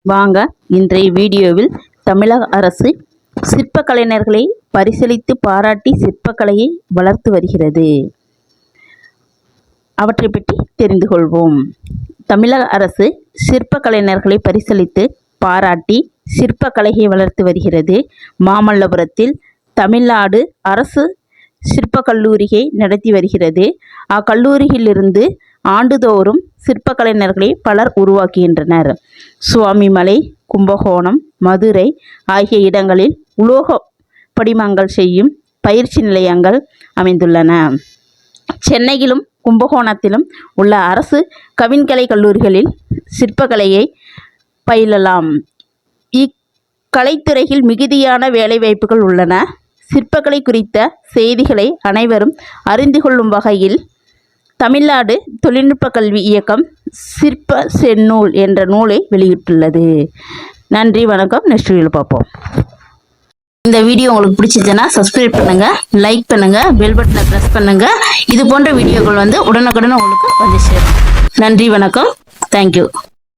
வாங்க இன்றைய வீடியோவில் தமிழக அரசு சிற்ப கலைஞர்களை பரிசீலித்து பாராட்டி சிற்பக்கலையை வளர்த்து வருகிறது. அவற்றை பற்றி தெரிந்து கொள்வோம். தமிழக அரசு சிற்ப கலைஞர்களை பரிசீலித்து பாராட்டி சிற்பக்கலையை வளர்த்து வருகிறது. மாமல்லபுரத்தில் தமிழ்நாடு அரசு சிற்ப கல்லூரியை நடத்தி வருகிறது. அக்கல்லூரியிலிருந்து ஆண்டுதோறும் சிற்ப கலைஞர்களை பலர் உருவாக்குகின்றனர். சுவாமிமலை, கும்பகோணம், மதுரை ஆகிய இடங்களில் உலோக படிமங்கள் செய்யும் பயிற்சி நிலையங்கள் அமைந்துள்ளன. சென்னையிலும் கும்பகோணத்திலும் உள்ள அரசு கவின்கலை கல்லூரிகளில் சிற்பக்கலையை பயிலலாம். இக்கலைத்துறையில் மிகுதியான வேலைவாய்ப்புகள் உள்ளன. சிற்பக்கலை குறித்த செய்திகளை அனைவரும் அறிந்து கொள்ளும் வகையில் தமிழ்நாடு தொழில்நுட்ப கல்வி இயக்கம் சிற்ப செந்நூல் என்ற நூலை வெளியிட்டுள்ளது. நன்றி, வணக்கம். நெக்ஸ்ட் வீடியோவில் பார்ப்போம். இந்த வீடியோ உங்களுக்கு பிடிச்சிருச்சுன்னா சப்ஸ்கிரைப் பண்ணுங்க, லைக் பண்ணுங்க, பெல் பட்டனை பிரஸ் பண்ணுங்க. இது போன்ற வீடியோக்கள் உடனுக்குடன் உங்களுக்கு வந்து சேரும். நன்றி, வணக்கம். தேங்க்யூ.